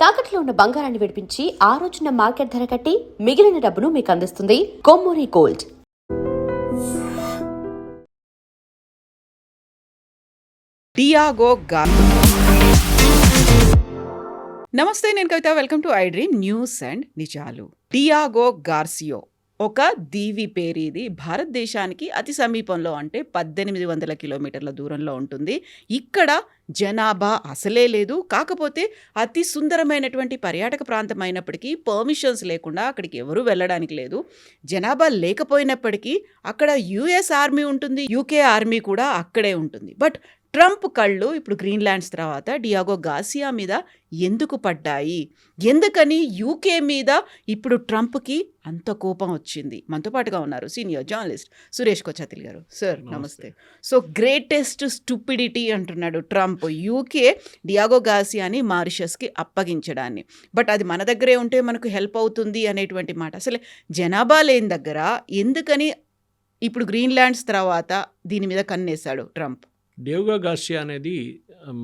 తాకట్లో ఉన్న బంగారాన్ని విడిపించి ఆ రోజున మార్కెట్ ధర కట్టి మిగిలిన డబ్బును మీకు అందిస్తుంది కొమ్మూరి గోల్డ్. డియాగో నమస్తే, నేను Kavitha. Welcome to I dream news and నిజాలు. డియాగో గార్సియో ఒక దీవి పేరు. ఇది భారతదేశానికి అతి సమీపంలో, అంటే 1800 కిలోమీటర్ల దూరంలో ఉంటుంది. ఇక్కడ జనాభా అసలే లేదు. కాకపోతే అతి సుందరమైనటువంటి పర్యాటక ప్రాంతం అయినప్పటికీ పర్మిషన్స్ లేకుండా అక్కడికి ఎవరూ వెళ్ళడానికి లేదు. జనాభా లేకపోయినప్పటికీ అక్కడ యుఎస్ ఆర్మీ ఉంటుంది, యూకే ఆర్మీ కూడా అక్కడే ఉంటుంది. బట్ ట్రంప్ కళ్ళు ఇప్పుడు గ్రీన్లాండ్స్ తర్వాత డియాగో గార్సియా మీద ఎందుకు పడ్డాయి? ఎందుకని యూకే మీద ఇప్పుడు ట్రంప్కి అంత కోపం వచ్చింది? మనతో పాటుగా ఉన్నారు సీనియర్ జర్నలిస్ట్ సురేష్ కొచ్చాతిల్ గారు. సార్ నమస్తే. సో గ్రేటెస్ట్ స్టూపిడిటీ అంటున్నాడు ట్రంప్ యూకే డియాగో గార్సియాని మారిషస్కి అప్పగించడాన్ని. బట్ అది మన దగ్గరే ఉంటే మనకు హెల్ప్ అవుతుంది అనేటువంటి మాట. అసలు జనాభా లేని దగ్గర ఎందుకని ఇప్పుడు గ్రీన్లాండ్స్ తర్వాత దీని మీద కన్నేశాడు ట్రంప్? డియాగో గార్సియా అనేది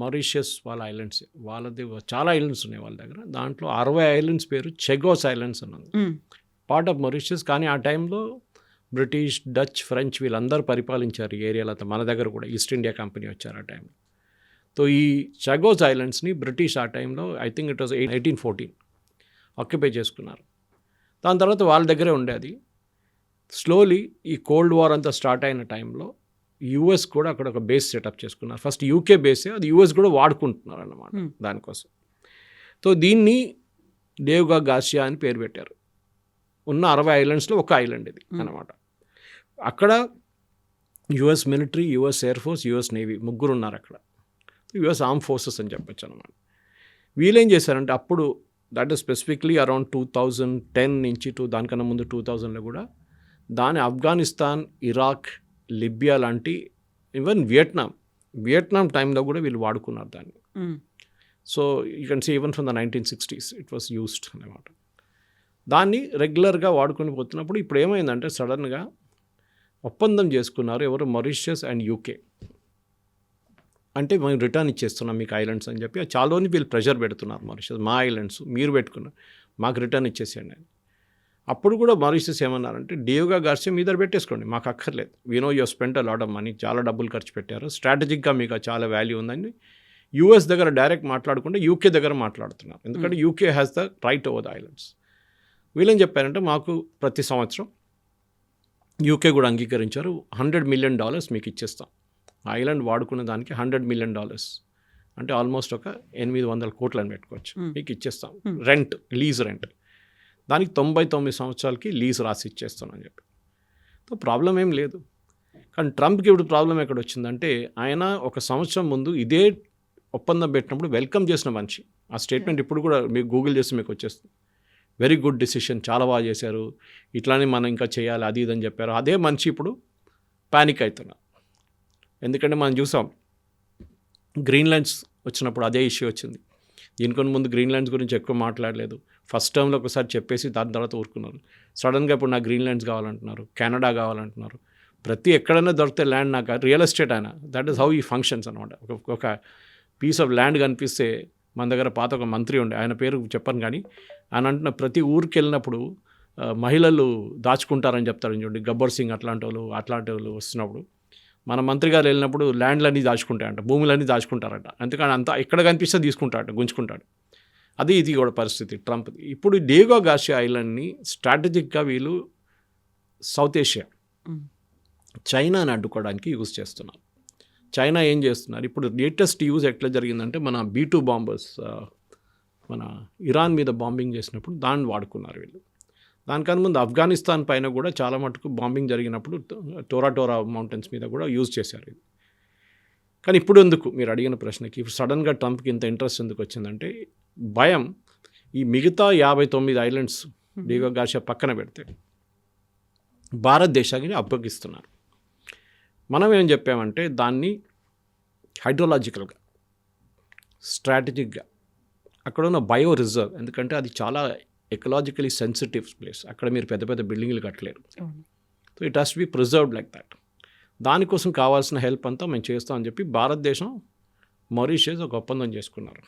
మారిషస్ వాళ్ళ ఐలాండ్స్. వాళ్ళది చాలా ఐలాండ్స్ ఉన్నాయి వాళ్ళ దగ్గర. దాంట్లో 60 ఐలాండ్స్ పేరు చెగోస్ ఐలాండ్స్ అన్నది, పార్ట్ ఆఫ్ మారిషస్. కానీ ఆ టైంలో బ్రిటిష్, డచ్, ఫ్రెంచ్ వీళ్ళందరూ పరిపాలించారు ఈ ఏరియాలో. మన దగ్గర కూడా ఈస్ట్ ఇండియా కంపెనీ వచ్చారు ఆ టైంలో. సో ఈ చెగోస్ ఐలాండ్స్ని బ్రిటిష్ ఆ టైంలో, I think it was 1814 occupy చేసుకున్నారు. దాని తర్వాత వాళ్ళ దగ్గరే ఉండేది. స్లోలీ ఈ కోల్డ్ వార్ అంతా స్టార్ట్ అయిన టైంలో యూఎస్ కూడా అక్కడ ఒక బేస్ సెటప్ చేసుకున్నారు. ఫస్ట్ యూకే బేసే, అది యూఎస్ కూడా వాడుకుంటున్నారు అన్నమాట దానికోసం. సో దీన్ని డియాగో గార్సియా అని పేరు పెట్టారు. ఉన్న 60 ఐలాండ్స్లో ఒక ఐలాండ్ ఇది అన్నమాట. అక్కడ US military, US air force, US navy ముగ్గురు ఉన్నారు అక్కడ. యుఎస్ ఆర్మ్ ఫోర్సెస్ అని చెప్పచ్చు అనమాట. వీళ్ళేం చేశారంటే అప్పుడు, దట్ ఈస్ స్పెసిఫిక్లీ అరౌండ్ 2010 నుంచి దానికన్నా ముందు 2000లో కూడా దాని ఆఫ్ఘనిస్తాన్, ఇరాక్, లిబియా లాంటి, ఈవెన్ వియట్నాం టైంలో కూడా వీళ్ళు వాడుకున్నారు దాన్ని. So you can see even from the 1960s it was used అన్నమాట. దాన్ని రెగ్యులర్గా వాడుకొని పోతున్నప్పుడు ఇప్పుడు ఏమైందంటే సడన్గా ఒప్పందం చేసుకున్నారు ఎవరు, మారిషస్ అండ్ యూకే. అంటే మేము రిటర్న్ ఇచ్చేస్తున్నాం మీకు ఐలాండ్స్ అని చెప్పి చాలాని వీళ్ళు ప్రెషర్ పెడుతున్నారు. మారిషస్, మా ఐలాండ్స్ మీరు పెట్టుకున్నారు, మాకు రిటర్న్ ఇచ్చేసేయండి అని. అప్పుడు కూడా మారిషస్ ఏమన్నారంటే డియాగో గార్సియా మీ దగ్గర పెట్టేసుకోండి, మాకు అక్కర్లేదు. We know you spent a lot of money, చాలా డబ్బులు ఖర్చు పెట్టారు, స్ట్రాటజిక్గా మీకు చాలా వాల్యూ ఉందని యూఎస్ దగ్గర డైరెక్ట్ మాట్లాడకుండా యూకే దగ్గర మాట్లాడుతున్నారు. ఎందుకంటే UK has the right over the islands. వీళ్ళేం చెప్పారంటే మాకు ప్రతి సంవత్సరం యూకే కూడా అంగీకరించారు, $100 million మీకు ఇచ్చేస్తాం. ఐలాండ్ వాడుకునే దానికి $100 million అంటే ఆల్మోస్ట్ ఒక 800 కోట్లు అని పెట్టుకోవచ్చు, మీకు ఇచ్చేస్తాం. రెంట్, లీజ్ రెంట్, దానికి 99 సంవత్సరాలకి లీజ్ రాసి ఇచ్చేస్తానని చెప్పి. సో ప్రాబ్లం ఏం లేదు. కానీ ట్రంప్కి ఇప్పుడు ప్రాబ్లం ఎక్కడ వచ్చిందంటే, ఆయన ఒక సంవత్సరం ముందు ఇదే ఒప్పందం పెట్టినప్పుడు వెల్కమ్ చేసిన మనిషి. ఆ స్టేట్మెంట్ ఇప్పుడు కూడా మీకు గూగుల్ చేసి మీకు వచ్చేస్తుంది. వెరీ గుడ్ డిసిషన్, చాలా బాగా చేశారు, ఇట్లానే మనం ఇంకా చేయాలి, అది ఇదని చెప్పారు. అదే మనిషి ఇప్పుడు ప్యానిక్ అవుతున్నారు. ఎందుకంటే మనం చూసాం గ్రీన్లాండ్స్ వచ్చినప్పుడు అదే ఇష్యూ వచ్చింది. దీనికొని ముందు గ్రీన్లాండ్స్ గురించి ఎక్కువ మాట్లాడలేదు. ఫస్ట్ టైంలో ఒకసారి చెప్పేసి దాని తర్వాత ఊరుకున్నారు. సడన్గా ఇప్పుడు నాకు గ్రీన్లాండ్స్ కావాలంటున్నారు, కెనడా కావాలంటున్నారు. ప్రతి ఎక్కడైనా దొరికితే ల్యాండ్ నాకు, రియల్ ఎస్టేట్ ఆయన, దట్ ఈస్ హౌ ఈ ఫంక్షన్స్ అనమాట. ఒక పీస్ ఆఫ్ ల్యాండ్ కనిపిస్తే, మన దగ్గర పాత ఒక మంత్రి ఉండే, ఆయన పేరు చెప్పను కానీ, ఆయన అంటున్న ప్రతి ఊరికి వెళ్ళినప్పుడు మహిళలు దాచుకుంటారని చెప్తారు చూడండి, గబ్బర్ సింగ్ అట్లాంటి వాళ్ళు వస్తున్నప్పుడు, మన మంత్రి గారు వెళ్ళినప్పుడు ల్యాండ్లన్నీ దాచుకుంటాయంట, భూములన్నీ దాచుకుంటారట. అందుకని అంతా ఎక్కడ కనిపిస్తే తీసుకుంటాడట, గుంజుకుంటాడు. అది ఇది కూడా పరిస్థితి ట్రంప్. ఇప్పుడు డియాగో గార్సియా ఐలాండ్ని స్ట్రాటజిక్గా వీళ్ళు సౌత్ ఏషియా, చైనాని అడ్డుకోవడానికి యూజ్ చేస్తున్నారు. చైనా ఏం చేస్తున్నారు ఇప్పుడు, లేటెస్ట్ యూజ్ ఎట్లా జరిగిందంటే, మన B-2 బాంబర్స్ మన ఇరాన్ మీద బాంబింగ్ చేసినప్పుడు దాన్ని వాడుకున్నారు వీళ్ళు. దానికన్నా ముందు ఆఫ్ఘనిస్తాన్ పైన కూడా చాలా మటుకు బాంబింగ్ జరిగినప్పుడు టోరా మౌంటైన్స్ మీద కూడా యూజ్ చేశారు ఇది. కానీ ఇప్పుడు ఎందుకు, మీరు అడిగిన ప్రశ్నకి ఇప్పుడు సడన్గా ట్రంప్కి ఇంత ఇంట్రెస్ట్ ఎందుకు వచ్చిందంటే, భయం. ఈ మిగతా 59 ఐలాండ్స్ డియాగో గార్సియా పక్కన పెడితే భారతదేశానికి అప్పగిస్తున్నారు. మనం ఏం చెప్పామంటే దాన్ని హైడ్రోలాజికల్గా, స్ట్రాటజిక్గా అక్కడ ఉన్న బయో రిజర్వ్, ఎందుకంటే అది చాలా ఎకలాజికలీ సెన్సిటివ్ ప్లేస్, అక్కడ మీరు పెద్ద పెద్ద బిల్డింగ్లు కట్టలేరు. So it has to be preserved like that. దానికోసం కావాల్సిన హెల్ప్ అంతా మేము చేస్తామని చెప్పి భారతదేశం, మారిషస్ ఒక ఒప్పందం చేసుకున్నారు.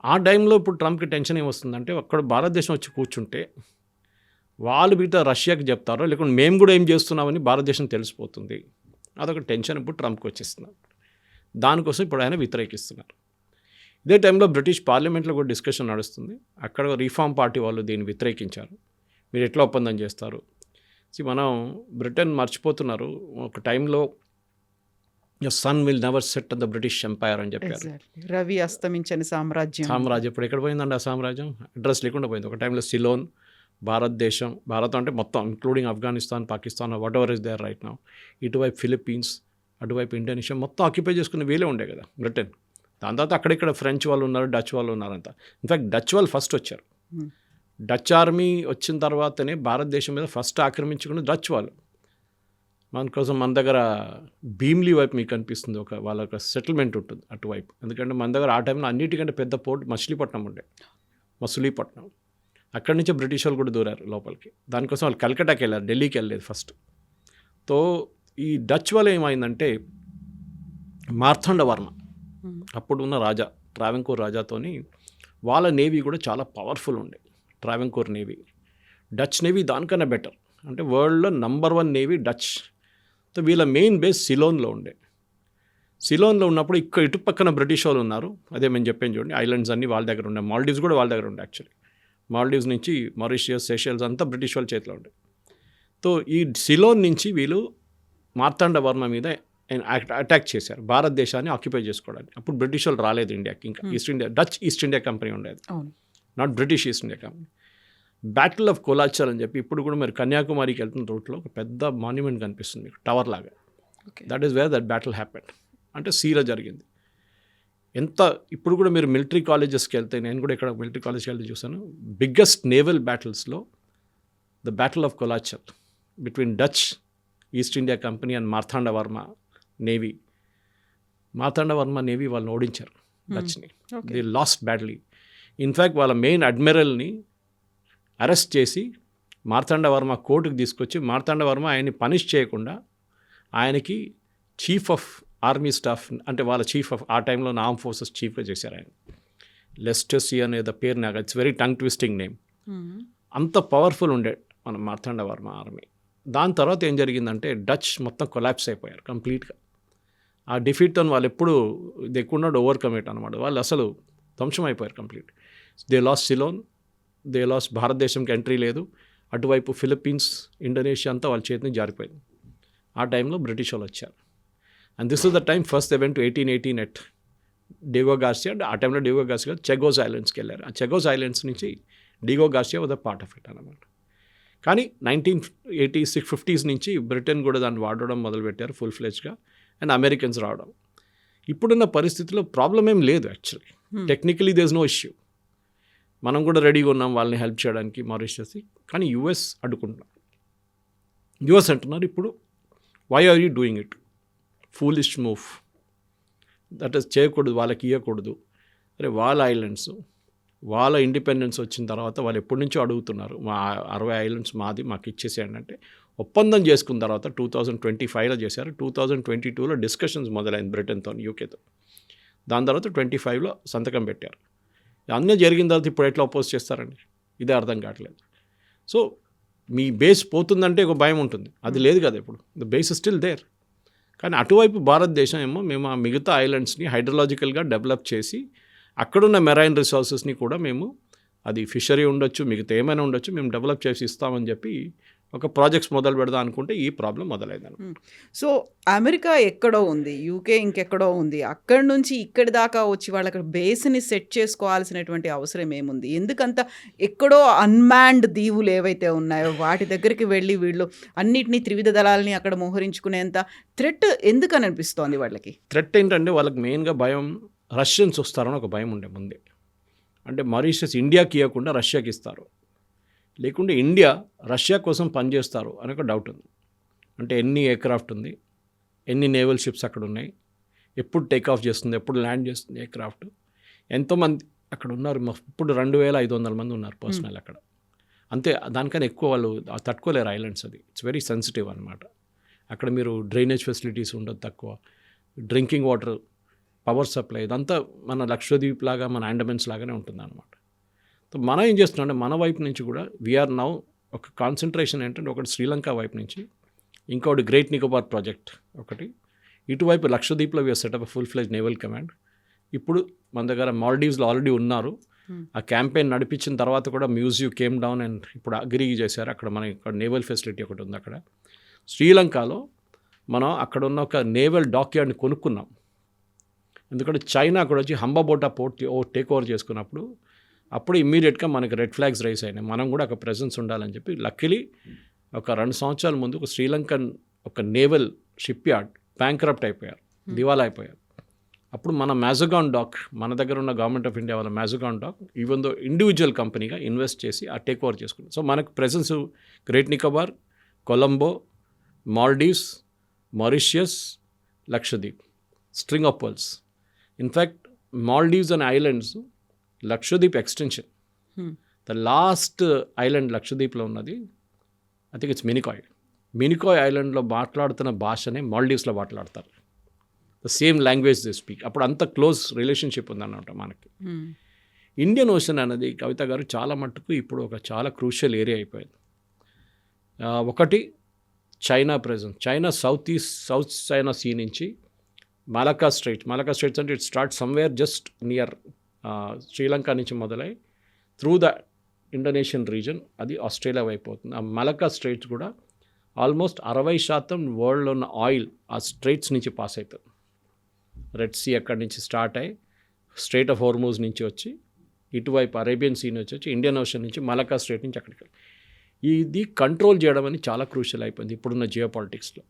ఆ టైంలో ఇప్పుడు ట్రంప్కి టెన్షన్ ఏమొస్తుందంటే అక్కడ భారతదేశం వచ్చి కూర్చుంటే వాళ్ళు మిగతా రష్యాకి చెప్తారో లేకుంటే మేము కూడా ఏం చేస్తున్నామని భారతదేశం తెలిసిపోతుంది. అదొక టెన్షన్ ఇప్పుడు ట్రంప్కి వచ్చేస్తున్నారు. దానికోసం ఇప్పుడు ఆయన వ్యతిరేకిస్తున్నారు. ఇదే టైంలో బ్రిటిష్ పార్లమెంట్లో కూడా డిస్కషన్ నడుస్తుంది. అక్కడ రిఫార్మ్ పార్టీ వాళ్ళు దీన్ని వ్యతిరేకించారు. మీరు ఎట్లా ఒప్పందం చేస్తారు? మనం బ్రిటన్ మర్చిపోతున్నారు. ఒక టైంలో sun will never set the British empire అని చెప్పారు. రవి అస్తమించని సామ్రాజ్యం ఇప్పుడు ఎక్కడ పోయిందండి ఆ సామ్రాజ్యం? అడ్రస్ లేకుండా పోయింది. ఒక టైంలో సిలోన్, భారతదేశం, భారతం అంటే మొత్తం including Afghanistan, Pakistan, whatever is there right now, ఇటువైపు ఫిలిప్పీన్స్, అటువైపు ఇండోనేషియా మొత్తం ఆక్యుపై చేసుకునే వీలే ఉండే కదా బ్రిటన్. దాని తర్వాత అక్కడిక్కడ ఫ్రెంచ్ వాళ్ళు ఉన్నారు, డచ్ వాళ్ళు ఉన్నారంతా. ఇన్ఫ్యాక్ట్ డచ్ వాళ్ళు ఫస్ట్ వచ్చారు. డచ్ ఆర్మీ వచ్చిన తర్వాతనే భారతదేశం మీద ఫస్ట్ ఆక్రమించుకుని డచ్ వాళ్ళు. మన కోసం మన దగ్గర భీమ్లీ వైపు మీకు కనిపిస్తుంది, వాళ్ళ ఒక సెటిల్మెంట్ ఉంటుంది అటువైపు. ఎందుకంటే మన దగ్గర ఆ టైంలో అన్నిటికంటే పెద్ద పోర్ట్ మచిలీపట్నం ఉండే, మచిలీపట్నం. అక్కడి నుంచే బ్రిటిష్ వాళ్ళు కూడా దూరారు లోపలికి. దానికోసం వాళ్ళు కలకట్టాకి వెళ్ళారు, ఢిల్లీకి వెళ్ళలేదు ఫస్ట్. తో ఈ డచ్ వాళ్ళు ఏమైందంటే మార్తాండవర్మ అప్పుడు ఉన్న రాజా, ట్రావెంకోర్ రాజాతోని వాళ్ళ నేవీ కూడా చాలా పవర్ఫుల్ ఉండే. ట్రావెంకోర్ నేవీ, డచ్ నేవీ దానికన్నా బెటర్. అంటే వరల్డ్లో నంబర్ 1 నేవీ డచ్. సో వీళ్ళ మెయిన్ బేస్ సిలోన్లో ఉండే. సిలోన్లో ఉన్నప్పుడు ఇక్కడ ఇటు పక్కన బ్రిటిష్ వాళ్ళు ఉన్నారు. అదే మేము చెప్పాను చూడండి, ఐలాండ్స్ అన్నీ వాళ్ళ దగ్గర ఉండే. మాల్డీవ్స్ కూడా వాళ్ళ దగ్గర ఉండే. యాక్చువల్లీ మాల్డీవ్స్ నుంచి మారిషియస్, సెషెల్స్ అంతా బ్రిటిష్ వాళ్ళ చేతిలో ఉండే. సో ఈ సిలోన్ నుంచి వీళ్ళు మార్తాండవర్మ మీద అటాక్ చేశారు, భారతదేశాన్ని ఆక్యుపై చేసుకోవడానికి. అప్పుడు బ్రిటిష్ వాళ్ళు రాలేదు ఇండియాకి. ఇంకా East India, Dutch East India company ఉండేది, not British East India company. Battle of Colachel అని చెప్పి ఇప్పుడు కూడా మీరు కన్యాకుమారికి వెళ్తున్న రూట్లో ఒక పెద్ద మాన్యుమెంట్ కనిపిస్తుంది మీకు, టవర్ లాగా. That is where that battle happened. అంటే సీలో జరిగింది. ఇప్పుడు కూడా మీరు మిలిటరీ కాలేజెస్కి వెళ్తే, నేను కూడా ఇక్కడ మిలిటరీ కాలేజ్కి వెళ్తే చూసాను, బిగ్గెస్ట్ నేవల్ బ్యాటిల్స్లో the battle of Colachel between Dutch East India company and Marthanda Varma navy. Marthanda Varma navy వాళ్ళని ఓడించారు డచ్ని. The last battle. ఇన్ఫ్యాక్ట్ వాళ్ళ మెయిన్ అడ్మిరల్ని అరెస్ట్ చేసి మార్తాండవర్మ కోర్టుకు తీసుకొచ్చి, మార్తాండవర్మ ఆయన్ని పనిష్ చేయకుండా ఆయనకి చీఫ్ ఆఫ్ ఆర్మీ స్టాఫ్, అంటే వాళ్ళ చీఫ్ ఆఫ్ ఆ టైంలో ఆర్మ్ ఫోర్సెస్ చీఫ్గా చేశారు ఆయన. లెస్టర్ సి అనేది పేరు నాకు, it's very tongue twisting name. అంత పవర్ఫుల్ ఉండే మన మార్తాండవర్మ ఆర్మీ. దాని తర్వాత ఏం జరిగిందంటే డచ్ మొత్తం కొలాప్స్ అయిపోయారు కంప్లీట్గా. ఆ డిఫీట్తో వాళ్ళు ఎప్పుడు they could not overcome it అనమాట. వాళ్ళు అసలు ధ్వంసం అయిపోయారు complete. They lost Ceylon, they lost, భారతదేశంకి ఎంట్రీ లేదు. అటువైపు ఫిలిప్పీన్స్, ఇండోనేషియా అంతా వాళ్ళ చేతిని జారిపోయింది. ఆ టైంలో బ్రిటిష్ వాళ్ళు వచ్చారు. And this is the time first they went to 1818 at Diego Garcia. ఆ టైంలో డిగో గార్సియా చెగోస్ ఐలాండ్స్కి వెళ్ళారు. ఆ చెగోస్ ఐలాండ్స్ నుంచి Diego Garcia was the part of it అనమాట. కానీ 1986 50s నుంచి బ్రిటన్ కూడా దాన్ని వాడడం మొదలుపెట్టారు ఫుల్ ఫ్లెజ్గా, అండ్ అమెరికన్స్ రావడం. ఇప్పుడున్న పరిస్థితిలో ప్రాబ్లం ఏం లేదు actually. Technically there is no issue. మనం కూడా రెడీగా ఉన్నాం వాళ్ళని హెల్ప్ చేయడానికి మారిషస్. కానీ యుఎస్ అడ్డుకుంటున్నాం. యుఎస్ అంటున్నారు ఇప్పుడు, why are you doing it, foolish move, that is చేయకూడదు, వాళ్ళకి ఇవ్వకూడదు. అరే వాళ్ళ ఐలాండ్స్, వాళ్ళ ఇండిపెండెన్స్ వచ్చిన తర్వాత వాళ్ళు ఎప్పటి నుంచో అడుగుతున్నారు, మా 60 ఐలాండ్స్ మాది, మాకు ఇచ్చేసేయండి అంటే. ఒప్పందం చేసుకున్న తర్వాత 2025లో చేశారు. 2022లో డిస్కషన్స్ మొదలైంది బ్రిటన్తో, యూకేతో. దాని తర్వాత 25లో సంతకం పెట్టారు. అన్నీ జరిగిన తర్వాత ఇప్పుడు ఎట్లా అపోజ్ చేస్తారండి? ఇదే అర్థం కావట్లేదు. సో మీ బేస్ పోతుందంటే ఒక భయం ఉంటుంది, అది లేదు కదా ఇప్పుడు. The base still there. కానీ అటువైపు భారతదేశం ఏమో మేము ఆ మిగతా ఐలాండ్స్ని హైడ్రలాజికల్గా డెవలప్ చేసి అక్కడున్న మెరైన్ రిసోర్సెస్ని కూడా మేము, అది ఫిషరీ ఉండొచ్చు, మిగతా ఏమైనా ఉండొచ్చు, మేము డెవలప్ చేసి ఇస్తామని చెప్పి ఒక ప్రాజెక్ట్స్ మొదలు పెడదాం అనుకుంటే ఈ ప్రాబ్లం మొదలైందని. సో అమెరికా ఎక్కడో ఉంది, యూకే ఇంకెక్కడో ఉంది, అక్కడి నుంచి ఇక్కడి దాకా వచ్చి వాళ్ళకి బేస్ని సెట్ చేసుకోవాల్సినటువంటి అవసరం ఏముంది? ఎందుకంత ఎక్కడో అన్మాన్డ్ దీవులు ఏవైతే ఉన్నాయో వాటి దగ్గరికి వెళ్ళి వీళ్ళు అన్నిటినీ త్రివిధ దళాలని అక్కడ మోహరించుకునేంత థ్రెట్ ఎందుకని అనిపిస్తోంది వాళ్ళకి? థ్రెట్ ఏంటంటే వాళ్ళకి మెయిన్గా భయం రష్యన్స్ వస్తారని ఒక భయం ఉండే ముందే. అంటే మారిషస్ ఇండియాకి ఇవ్వకుండా రష్యాకి ఇస్తారు, లేకుంటే ఇండియా రష్యా కోసం పనిచేస్తారు అని ఒక డౌట్ ఉంది. అంటే ఎన్ని ఎయిర్క్రాఫ్ట్ ఉంది, ఎన్ని నేవల్ షిప్స్ అక్కడ ఉన్నాయి, ఎప్పుడు టేక్ ఆఫ్ చేస్తుంది, ఎప్పుడు ల్యాండ్ చేస్తుంది ఎయిర్క్రాఫ్ట్, ఎంతోమంది అక్కడ ఉన్నారు. ఇప్పుడు 2500 మంది ఉన్నారు పర్సనల్ అక్కడ. అంతే, దానికన్నా ఎక్కువ వాళ్ళు తట్టుకోలేరు ఐలాండ్స్. అది ఇట్స్ వెరీ సెన్సిటివ్ అనమాట. అక్కడ మీరు డ్రైనేజ్ ఫెసిలిటీస్ ఉండదు, తక్కువ డ్రింకింగ్ వాటర్. పవర్ సప్లై ఇదంతా మన లక్షద్వీప్ లాగా మన అండమాన్స్ లాగానే ఉంటుంది అనమాట. సో మనం ఏం చేస్తున్నాం అంటే మన వైపు నుంచి కూడా వీఆర్ నౌ ఒక కాన్సన్ట్రేషన్ ఏంటంటే ఒకటి శ్రీలంక వైపు నుంచి, ఇంకోటి గ్రేట్ నికోబార్ ప్రాజెక్ట్ ఒకటి, ఇటువైపు లక్షద్వీప్లో we're set up full fledged naval command. ఇప్పుడు మన దగ్గర మాల్డీవ్స్లో ఆల్రెడీ ఉన్నారు. ఆ క్యాంపెయిన్ నడిపించిన తర్వాత కూడా మ్యూజియం కేమ్ డౌన్ అండ్ ఇప్పుడు అగ్రీ చేశారు. అక్కడ మన ఇక్కడ నేవల్ ఫెసిలిటీ ఒకటి ఉంది అక్కడ. శ్రీలంకలో మనం అక్కడ ఉన్న ఒక నేవల్ డాక్యార్డ్ని కొనుక్కున్నాం. ఎందుకంటే చైనా అక్కడ వచ్చి హంబాబోటా పోర్ట్ టేక్ ఓవర్ చేసుకున్నప్పుడు అప్పుడు ఇమ్మీడియట్గా మనకి రెడ్ ఫ్లాగ్స్ రైజ్ అయినాయి. మనం కూడా ఒక ప్రెజెన్స్ ఉండాలని చెప్పి లక్కీలీ ఒక 2 సంవత్సరాల ముందు ఒక శ్రీలంకన్ ఒక నేవల్ షిప్ యార్డ్ బ్యాంక్రప్ట్ అయిపోయారు, దివాలా అయిపోయారు. అప్పుడు మన మ్యాజగాన్ డాక్, మన దగ్గర ఉన్న గవర్నమెంట్ ఆఫ్ ఇండియా వాళ్ళ Mazagon dock even though individual కంపెనీగా ఇన్వెస్ట్ చేసి ఆ టేక్ ఓవర్ చేసుకున్నాం. సో మనకు presence great Nicobar, Colombo, Maldives, Mauritius, Lakshadweep, string of pearls. In fact Maldives అనే islands Lakshadweep extension. The last island లక్షద్వీప్లో ఉన్నది I think it's Minicoy. Minicoy ఐలాండ్లో మాట్లాడుతున్న భాషనే మాల్డీవ్స్లో మాట్లాడతారు. The same language they speak. అప్పుడు అంత క్లోజ్ రిలేషన్షిప్ ఉందన్నమాట మనకి. ఇండియన్ ఓషన్ అనేది కవిత గారు చాలా మట్టుకు ఇప్పుడు ఒక చాలా క్రూషియల్ ఏరియా అయిపోయింది. ఒకటి China presence. China South China Sea నుంచి మలకా స్ట్రైట్స్ అంటే it start somewhere just near Sri Lanka నుంచి మొదలై త్రూ ద ఇండోనేషియన్ రీజన్ అది ఆస్ట్రేలియా వైపు అవుతుంది. ఆ మలకా స్ట్రైట్స్ కూడా ఆల్మోస్ట్ 60% వరల్డ్లో ఉన్న ఆయిల్ ఆ స్ట్రైట్స్ నుంచి పాస్ అవుతుంది. రెడ్ సీ అక్కడి నుంచి స్టార్ట్ అయ్యి స్ట్రైట్ ఆఫ్ హోర్మూజ్ నుంచి వచ్చి ఇటువైపు అరేబియన్ సీ నుంచి వచ్చి ఇండియన్ ఓషన్ నుంచి మలకా స్ట్రైట్ నుంచి అక్కడికి. ఇది కంట్రోల్ చేయడం అని చాలా క్రూషియల్ అయిపోయింది ఇప్పుడున్న జియో పాలిటిక్స్లో.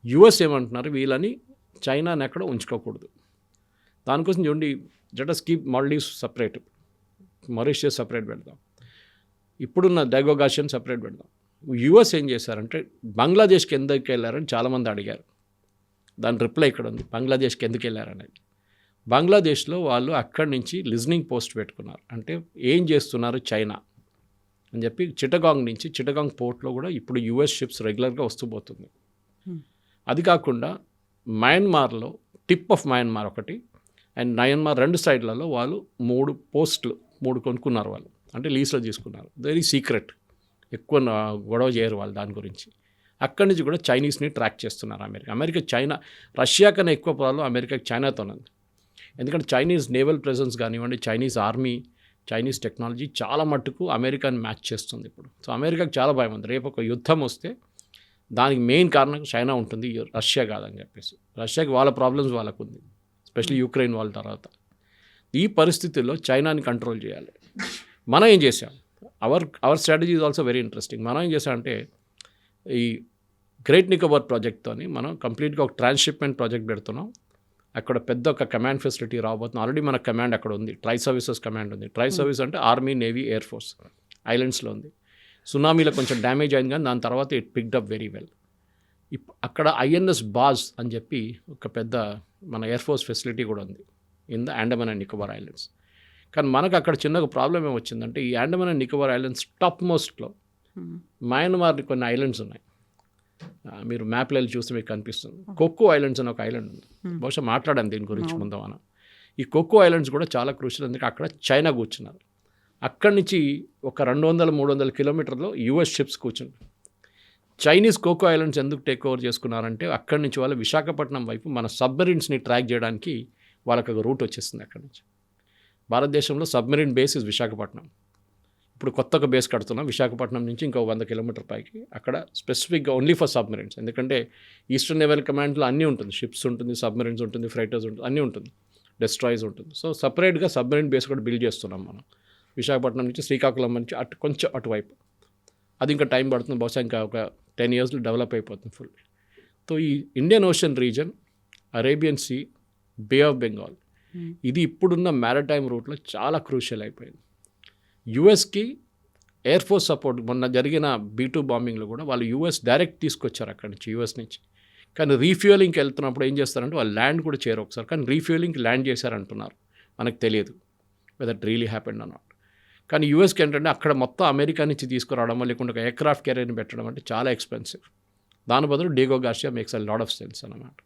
యుఎస్ ఏమంటున్నారు, వీళ్ళని చైనాని ఎక్కడ ఉంచుకోకూడదు. దానికోసం చూడండి, let us keep Maldives separate, Mauritius separate పెడదాం, ఇప్పుడున్న డైగోగాషియన్ సపరేట్ పెడదాం. యుఎస్ ఏం చేశారంటే బంగ్లాదేశ్కి ఎందుకు వెళ్ళారని చాలామంది అడిగారు. దాని రిప్లై ఇక్కడ ఉంది, బంగ్లాదేశ్కి ఎందుకు వెళ్ళారనేది. బంగ్లాదేశ్లో వాళ్ళు అక్కడి నుంచి లిజనింగ్ పోస్ట్ పెట్టుకున్నారు. అంటే ఏం చేస్తున్నారు చైనా అని చెప్పి చిటగాంగ్ పోర్ట్లో కూడా ఇప్పుడు యుఎస్ షిప్స్ రెగ్యులర్గా వస్తూ పోతుంది. అది కాకుండా మయన్మార్లో టిప్ ఆఫ్ మయన్మార్ ఒకటి అండ్ మయన్మార్ 2 సైడ్లలో వాళ్ళు 3 పోస్టులు కొనుక్కున్నారు వాళ్ళు. అంటే లీజ్లో తీసుకున్నారు. వెరీ సీక్రెట్, ఎక్కువ గొడవ చేయరు వాళ్ళు దాని గురించి. అక్కడి నుంచి కూడా చైనీస్ని ట్రాక్ చేస్తున్నారు అమెరికా. చైనా, రష్యా కన్నా ఎక్కువ ప్రాబ్లం అమెరికాకి చైనాతోనే ఉంది. ఎందుకంటే చైనీస్ నేవల్ ప్రెజెన్స్ కానివ్వండి, చైనీస్ ఆర్మీ, చైనీస్ టెక్నాలజీ చాలా మట్టుకు అమెరికాని మ్యాచ్ చేస్తుంది ఇప్పుడు. సో అమెరికాకి చాలా భయం ఉంది, రేపు ఒక యుద్ధం వస్తే దానికి మెయిన్ కారణం చైనా ఉంటుంది, రష్యా కాదని చెప్పేసి. రష్యాకి వాళ్ళ ప్రాబ్లమ్స్ వాళ్ళకు ఉంది, ఎస్పెషల్లీ యుక్రెయిన్ వాళ్ళ తర్వాత. ఈ పరిస్థితుల్లో చైనాని కంట్రోల్ చేయాలి. మనం ఏం చేసాం, hour strategy is also very interesting. మనం ఏం చేసామంటే ఈ గ్రేట్ నికోబార్ ప్రాజెక్ట్తో మనం కంప్లీట్గా ఒక ట్రాన్స్షిప్మెంట్ ప్రాజెక్ట్ పెడుతున్నాం. అక్కడ పెద్ద ఒక కమాండ్ ఫెసిలిటీ రాబోతుంది. ఆల్రెడీ మన కమాండ్ అక్కడ ఉంది, ట్రై సర్వీసెస్ కమాండ్ ఉంది. ట్రై సర్వీస్ అంటే ఆర్మీ, నేవీ, ఎయిర్ ఫోర్స్ ఐలాండ్స్లో ఉంది. సునామీలో కొంచెం డ్యామేజ్ అయింది కానీ దాని తర్వాత it picked up very well. అక్కడ ఐఎన్ఎస్ బాజ్ అని చెప్పి ఒక పెద్ద మన ఎయిర్ ఫోర్స్ ఫెసిలిటీ కూడా ఉంది in the Andaman and Nicobar islands. కానీ మనకు అక్కడ చిన్నగా ప్రాబ్లం ఏమొచ్చిందంటే ఈ Andaman and Nicobar islands top మోస్ట్లో మయన్మార్ కొన్ని ఐలాండ్స్ ఉన్నాయి. మీరు మ్యాప్లో వెళ్ళి చూస్తే మీకు కనిపిస్తుంది. కోకో ఐలాండ్స్ అని ఒక ఐలాండ్ ఉంది. బహుశా మాట్లాడాను దీని గురించి ముందు మనం. ఈ కోకో ఐలాండ్స్ కూడా చాలా క్రూషియల్. ఎందుకంటే అక్కడ చైనా కూర్చున్నారు. అక్కడి నుంచి ఒక 200-300 కిలోమీటర్లో యుఎస్ షిప్స్ కూర్చుంది. చైనీస్ కోకో ఐలాండ్స్ ఎందుకు టేక్ ఓవర్ చేసుకున్నారంటే అక్కడి నుంచి వాళ్ళు విశాఖపట్నం వైపు మన సబ్మెరీన్స్ని ట్రాక్ చేయడానికి వాళ్ళకి ఒక రూట్ వచ్చేస్తుంది. అక్కడి నుంచి భారతదేశంలో సబ్మెరీన్ బేస్ ఇస్ విశాఖపట్నం. ఇప్పుడు కొత్తగా బేస్ కడుతున్నాం విశాఖపట్నం నుంచి ఇంకో 100 కిలోమీటర్ పైకి. అక్కడ స్పెసిఫిక్గా ఓన్లీ ఫర్ సబ్మెరీన్స్. ఎందుకంటే ఈస్టర్న్ నేవల్ కమాండ్లో అన్నీ ఉంటుంది, షిప్స్ ఉంటుంది, సబ్మెరీన్స్ ఉంటుంది, ఫ్రైటర్స్ ఉంటుంది, అన్నీ ఉంటుంది, డెస్ట్రాయిస్ ఉంటుంది. సో సపరేట్గా సబ్మెరీన్ బేస్ కూడా బిల్డ్ చేస్తున్నాం మనం విశాఖపట్నం నుంచి, శ్రీకాకుళం నుంచి కొంచెం అటువైపు. అది ఇంకా టైం పడుతుంది, బహుశా ఇంకా ఒక 10 yearsలో డెవలప్ అయిపోతుంది ఫుల్. సో ఈ Indian Ocean region, Arabian Sea, Bay of Bengal, ఇది ఇప్పుడున్న మ్యారిటైమ్ రూట్లో చాలా క్రూషియల్ అయిపోయింది. యుఎస్కి ఎయిర్ ఫోర్స్ సపోర్ట్ మొన్న జరిగిన B-2 బాంబింగ్లో కూడా వాళ్ళు యుఎస్ డైరెక్ట్ తీసుకొచ్చారు అక్కడి నుంచి, యుఎస్ నుంచి. కానీ రీఫ్యూయలింగ్కి వెళ్తున్నప్పుడు ఏం చేస్తారంటే వాళ్ళు ల్యాండ్ కూడా చేయరు ఒకసారి, కానీ రీఫ్యూయలింగ్కి ల్యాండ్ చేశారంటున్నారు. మనకు తెలియదు వెదర్ ఇట్ రియలీ హ్యాపెండ్ అన్నమాట. కానీ యూఎస్కి ఏంటంటే అక్కడ మొత్తం అమెరికా నుంచి తీసుకురావడం, లేకుంటే ఒక ఎయిర్క్రాఫ్ట్ క్యారియర్ని పెట్టడం అంటే చాలా ఎక్స్పెన్సివ్. దాని బదులు Diego Garcia makes a lot of sense అన్నమాట.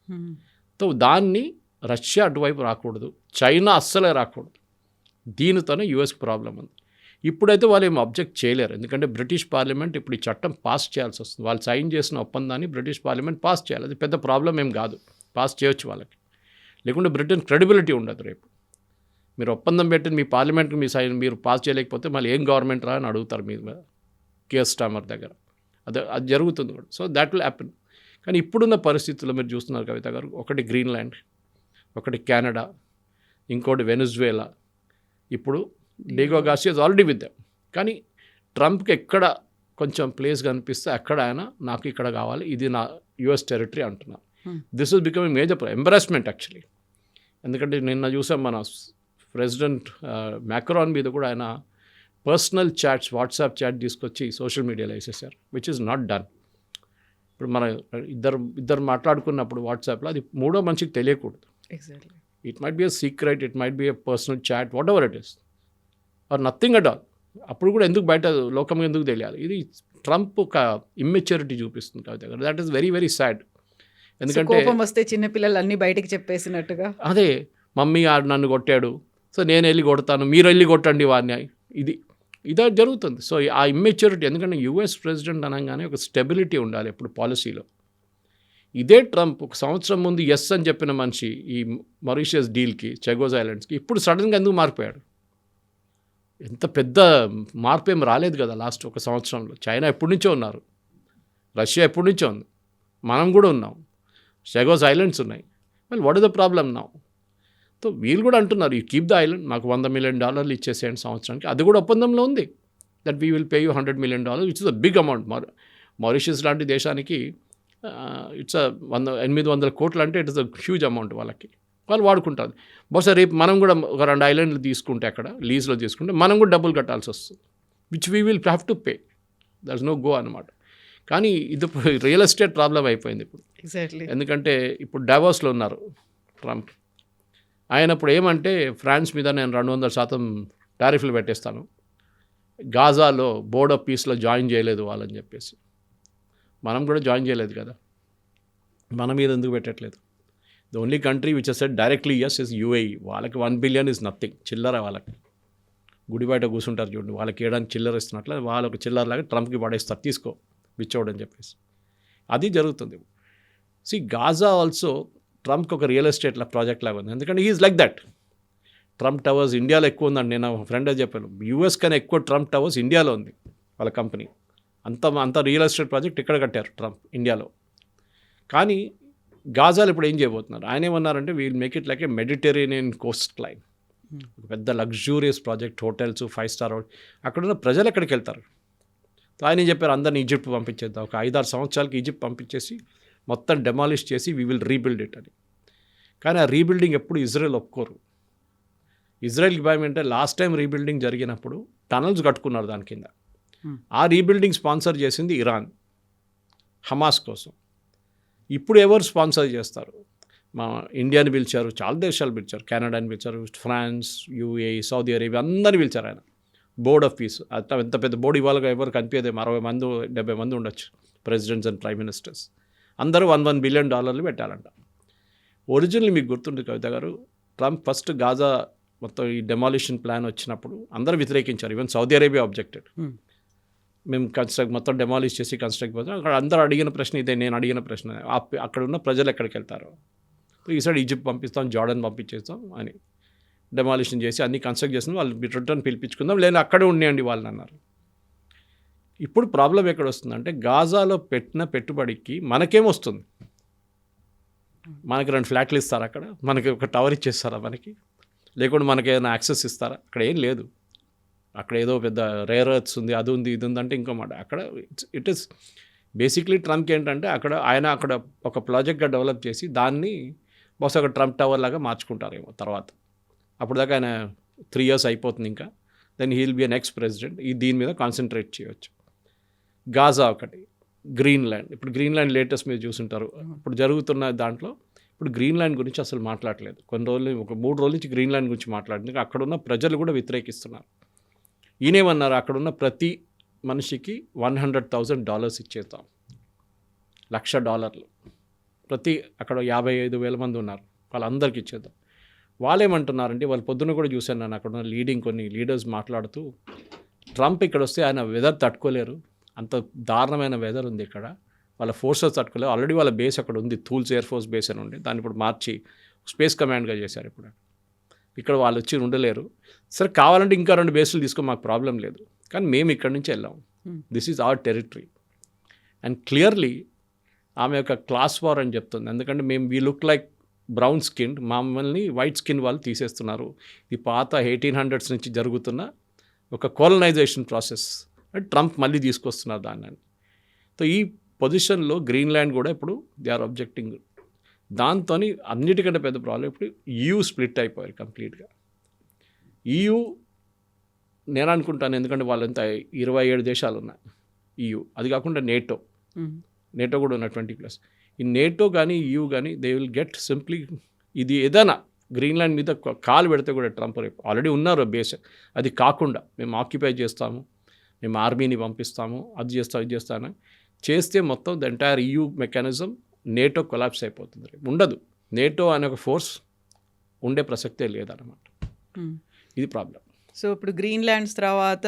సో దాన్ని రష్యా అటువైపు రాకూడదు, చైనా అస్సలే రాకూడదు. దీనితోనే యూఎస్కి ప్రాబ్లం ఉంది. ఇప్పుడైతే వాళ్ళు ఏం అబ్జెక్ట్ చేయలేరు, ఎందుకంటే బ్రిటిష్ పార్లమెంట్ ఇప్పుడు ఈ చట్టం పాస్ చేయాల్సి వస్తుంది. వాళ్ళు సైన్ చేసిన ఒప్పందాన్ని బ్రిటిష్ పార్లమెంట్ పాస్ చేయాలి. అది పెద్ద ప్రాబ్లం ఏం కాదు, పాస్ చేయొచ్చు వాళ్ళకి. లేకుంటే బ్రిటన్ క్రెడిబిలిటీ ఉండదు. రేపు మీరు ఒప్పందం పెట్టిన మీ పార్లమెంట్కి మీ సైన్ మీరు పాస్ చేయలేకపోతే మళ్ళీ ఏం గవర్నమెంట్ రా అని అడుగుతారు మీ కేర్ స్టామర్ దగ్గర. అది జరుగుతుంది కూడా. So that will happen. కానీ ఇప్పుడున్న పరిస్థితుల్లో మీరు చూస్తున్నారు కవిత గారు, ఒకటి గ్రీన్లాండ్, ఒకటి కెనడా, ఇంకోటి వెనిజువేలా. ఇప్పుడు Diego Garcia is already with them. కానీ ట్రంప్కి ఎక్కడ కొంచెం ప్లేస్ కనిపిస్తే అక్కడ ఆయన నాకు ఇక్కడ కావాలి, ఇది నా యుఎస్ టెరిటరీ అంటున్నారు. This is becoming major embarrassment actually. ఎందుకంటే నిన్న చూసాం మన ప్రెసిడెంట్ మ్యాక్రాన్ మీద కూడా ఆయన పర్సనల్ చాట్స్, వాట్సాప్ చాట్ తీసుకొచ్చి సోషల్ మీడియాలో వేసేసారు, విచ్ ఈజ్ నాట్ డన్. ఇప్పుడు మన ఇద్దరు మాట్లాడుకున్నప్పుడు వాట్సాప్లో అది మూడో మనిషికి తెలియకూడదు. Exactly. It might be a secret, it might be a personal chat, whatever it is, or nothing at all. అప్పుడు కూడా ఎందుకు బయట లోకం ఎందుకు తెలియాలి? ఇది ట్రంప్ ఒక ఇమ్మెచ్యూరిటీ చూపిస్తుంది కదా. That is very very sad. ఎందుకంటే కోపం వస్తే చిన్నపిల్లలు అన్నీ బయటకు చెప్పేసినట్టుగా. అదే, మమ్మీ నన్ను కొట్టాడు, సో నేను వెళ్ళి కొడతాను, మీరు వెళ్ళి కొట్టండి వాడిని, ఇదే జరుగుతుంది. సో ఆ ఇమ్మెచ్యూరిటీ, ఎందుకంటే యుఎస్ ప్రెసిడెంట్ అనగానే ఒక స్టెబిలిటీ ఉండాలి ఎప్పుడు పాలసీలో. ఇదే ట్రంప్ ఒక సంవత్సరం ముందు ఎస్ అని చెప్పిన మనిషి ఈ మారిషియస్ డీల్కి, చెగోస్ ఐలాండ్స్కి, ఇప్పుడు సడన్గా ఎందుకు మారిపోయాడు? ఎంత పెద్ద మార్పు ఏం రాలేదు కదా లాస్ట్ ఒక సంవత్సరంలో. చైనా ఎప్పటి నుంచో ఉన్నారు, రష్యా ఎప్పటి నుంచో ఉంది, మనం కూడా ఉన్నాం, చెగోస్ ఐలాండ్స్ ఉన్నాయి. well what is the problem now? So వీళ్ళు కూడా అంటున్నారు, యూ కీప్ ద ఐలాండ్, మాకు $100 million ఇచ్చేసేయండి సంవత్సరానికి. అది కూడా ఒప్పందంలో ఉంది, that we will pay you $100 million, which is a big amount. Mauritius లాంటి దేశానికి ఇట్స్ 800 కోట్లు అంటే it is a huge amount. వాళ్ళు వాడుకుంటారు. బహుశా రేపు మనం కూడా ఒక 2 ఐలాండ్లు తీసుకుంటే, అక్కడ లీజ్లో తీసుకుంటే మనం కూడా డబ్బులు కట్టాల్సి వస్తుంది, which we will have to pay. There is no go అనమాట. కానీ ఇది రియల్ ఎస్టేట్ ప్రాబ్లం అయిపోయింది ఇప్పుడు. ఎగ్జాక్ట్లీ. ఎందుకంటే ఇప్పుడు డావోస్లో ఉన్నారు ట్రంప్. ఆయన ఇప్పుడు ఏమంటే, ఫ్రాన్స్ మీద నేను 200% టారిఫ్లు పెట్టేస్తాను, గాజాలో బోర్డ్ ఆఫ్ పీస్లో జాయిన్ చేయలేదు వాళ్ళని చెప్పేసి. మనం కూడా జాయిన్ చేయలేదు కదా, మన మీద ఎందుకు పెట్టట్లేదు? The only country which has said directly yes is UAE. వాళ్ళకి $1 billion ఇస్ నథింగ్, చిల్లర. వాళ్ళకి గుడి బయట కూర్చుంటారు చూడండి, వాళ్ళకి వేయడానికి చిల్లర ఇస్తున్నట్లు వాళ్ళు ఒక చిల్లరలాగా ట్రంప్కి పడేస్తారు, తీసుకో బిచ్చోడని చెప్పేసి. అది జరుగుతుంది. సి గాజా ఆల్సో ట్రంప్కి ఒక రియల్ ఎస్టేట్ ప్రాజెక్ట్ లాగా ఉంది, ఎందుకంటే is like that. Trump towers ఇండియాలో ఎక్కువ ఉందండి. నేను ఫ్రెండ్ చెప్పాను, యూఎస్ కన్నా ఎక్కువ ట్రంప్ టవర్స్ ఇండియాలో ఉంది వాళ్ళ కంపెనీ. అంత రియల్ ఎస్టేట్ ప్రాజెక్ట్ ఇక్కడ కట్టారు ట్రంప్ ఇండియాలో. కానీ గాజాలు ఇప్పుడు ఏం చేయబోతున్నారు? ఆయన ఏమన్నారంటే, we'll make it like a Mediterranean coastline, ఒక పెద్ద luxurious project, hotels, 5 star hotel. అక్కడున్న ప్రజలు ఎక్కడికి వెళ్తారు? ఆయన చెప్పారు, అందరిని ఈజిప్ట్ పంపించేద్దాం, ఒక 5-6 సంవత్సరాలకి ఈజిప్ట్ పంపించేసి మొత్తం డెమాలిష్ చేసి వీ విల్ రీబిల్డ్ ఇట్ అని. కానీ ఆ రీబిల్డింగ్ ఎప్పుడు ఇజ్రాయెల్ ఒప్పుకోరు. ఇజ్రాయెల్కి భయం అంటే, లాస్ట్ టైం రీబిల్డింగ్ జరిగినప్పుడు టనల్స్ కట్టుకున్నారు దాని కింద. ఆ రీబిల్డింగ్ స్పాన్సర్ చేసింది ఇరాన్, హమాస్ కోసం. ఇప్పుడు ఎవరు స్పాన్సర్ చేస్తారు? మా ఇండియాని పిలిచారు, చాలా దేశాలు పిలిచారు, కెనడాని పిలిచారు, ఫ్రాన్స్, యూఏఈ, సౌదీ అరేబియా, అందరినీ పిలిచారు ఆయన. బోర్డ్ ఆఫ్ పీస్, ఎంత పెద్ద బోర్డు ఇవాళ ఎవరు కనిపించేదేమో, 60 మంది 70 మంది ఉండొచ్చు, ప్రెసిడెంట్స్ అండ్ ప్రైమ్ మినిస్టర్స్. అందరూ $1 billion పెట్టాలంట. ఒరిజినల్లీ మీకు గుర్తుంటుంది కవిత గారు, ట్రంప్ ఫస్ట్ గాజా మొత్తం ఈ డెమాలిషన్ ప్లాన్ వచ్చినప్పుడు అందరూ వ్యతిరేకించారు. Even Saudi Arabia objected. మేము మొత్తం డెమాలిష్ చేసి కన్స్ట్రక్ట్ పోతాం. అక్కడ అందరూ అడిగిన ప్రశ్న ఇదే, నేను అడిగిన ప్రశ్న, అక్కడ ఉన్న ప్రజలు ఎక్కడికి వెళ్తారు? ఈసారి ఈజిప్ట్ పంపిస్తాం, జార్డన్ పంపించేస్తాం అని డెమాలిషన్ చేసి అన్ని కన్స్ట్రక్ట్ చేసిన వాళ్ళు రిటర్న్ పిలిపించుకుందాం, లేదా అక్కడే ఉండేయండి వాళ్ళని అన్నారు. ఇప్పుడు ప్రాబ్లం ఎక్కడ వస్తుందంటే, గాజాలో పెట్టిన పెట్టుబడికి మనకేమొస్తుంది? మనకి 2 ఫ్లాట్లు ఇస్తారా? అక్కడ మనకి ఒక టవర్ ఇచ్చేస్తారా మనకి? లేకుంటే మనకి ఏదైనా యాక్సెస్ ఇస్తారా? అక్కడ ఏం లేదు. అక్కడ ఏదో పెద్ద రేర్ ఎర్త్స్ ఉంది, అది ఉంది, ఇది ఉంది అంటే ఇంకో మాట. అక్కడ ఇట్ ఈస్ బేసిక్లీ ట్రంప్కి ఏంటంటే, ఆయన అక్కడ ఒక ప్రాజెక్ట్గా డెవలప్ చేసి దాన్ని బహుశా ఒక ట్రంప్ టవర్ లాగా మార్చుకుంటారేమో తర్వాత. అప్పుడు దాకా ఆయన 3 years అయిపోతుంది ఇంకా. Then he will be next president. దీని మీద కాన్సన్ట్రేట్ చేయవచ్చు. గాజా ఒకటి, గ్రీన్లాండ్. ఇప్పుడు గ్రీన్లాండ్ లేటెస్ట్ మీరు చూసుంటారు. ఇప్పుడు జరుగుతున్న దాంట్లో ఇప్పుడు గ్రీన్లాండ్ గురించి అసలు మాట్లాడలేదు. కొన్ని రోజులు, ఒక 3 రోజుల నుంచి గ్రీన్లాండ్ గురించి మాట్లాడింది. అక్కడున్న ప్రజలు కూడా వ్యతిరేకిస్తున్నారు. ఈయనేమన్నారు, అక్కడున్న ప్రతి మనిషికి $100,000 ఇచ్చేస్తాం, $1,00,000. ప్రతి అక్కడ 55,000 మంది ఉన్నారు, వాళ్ళందరికీ ఇచ్చేద్దాం. వాళ్ళేమంటున్నారంటే వాళ్ళు పొద్దున్న కూడా చూశాను నేను అక్కడ ఉన్న కొన్ని లీడర్స్ మాట్లాడుతూ ట్రంప్ ఇక్కడ వస్తే ఆయన వెదర్ తట్టుకోలేరు, అంత దారుణమైన వెదర్ ఉంది ఇక్కడ, వాళ్ళ ఫోర్సెస్ తట్టుకోలేరు, ఆల్రెడీ వాళ్ళ బేస్ అక్కడ ఉంది, థూల్స్ ఎయిర్ ఫోర్స్ బేస్ అని ఉండి దాన్ని ఇప్పుడు మార్చి స్పేస్ కమాండ్గా చేశారు. ఇప్పుడు ఇక్కడ వాళ్ళు వచ్చి ఉండలేరు, సరే కావాలంటే ఇంకా 2 బేసులు తీసుకో, మాకు ప్రాబ్లం లేదు, కానీ మేము ఇక్కడ నుంచి వెళ్ళాము, this is our territory. And clearly ఆమె యొక్క క్లాస్ వార్ అని చెప్తుంది. ఎందుకంటే మేము we look like brown skin, మమ్మల్ని వైట్ స్కిన్ వాళ్ళు తీసేస్తున్నారు. ఇది పాత 1800s నుంచి జరుగుతున్న ఒక కోలనైజేషన్ ప్రాసెస్, ట్రంప్ మళ్ళీ తీసుకొస్తున్నారు దాన్ని. సో ఈ పొజిషన్లో గ్రీన్లాండ్ కూడా ఇప్పుడు దే ఆర్ అబ్జెక్టింగ్. దాంతో అన్నిటికంటే పెద్ద ప్రాబ్లం ఇప్పుడు EU స్ప్లిట్ అయిపోయారు కంప్లీట్గా. EU నేను అనుకుంటాను, ఎందుకంటే వాళ్ళంతా 27 దేశాలు ఉన్నాయి EU, అది కాకుండా నేటో కూడా ఉన్న 20+. ఈ నేటో కానీ EU కానీ దే విల్ గెట్ సింప్లీ, ఇది ఏదైనా గ్రీన్లాండ్ మీద కాలు పెడితే కూడా ట్రంప్ రేపు ఆల్రెడీ ఉన్నారు బేస్, అది కాకుండా మేము ఆక్యుపై చేస్తాము, మేము ఆర్మీని పంపిస్తాము, అది చేస్తాం ఇది చేస్తాను చేస్తే మొత్తం the entire EU mechanism NATO collapse అయిపోతుంది. ఉండదు, నేటో అనే ఒక ఫోర్స్ ఉండే ప్రసక్తే లేదన్నమాట. ఇది ప్రాబ్లం. సో ఇప్పుడు గ్రీన్లాండ్స్ తర్వాత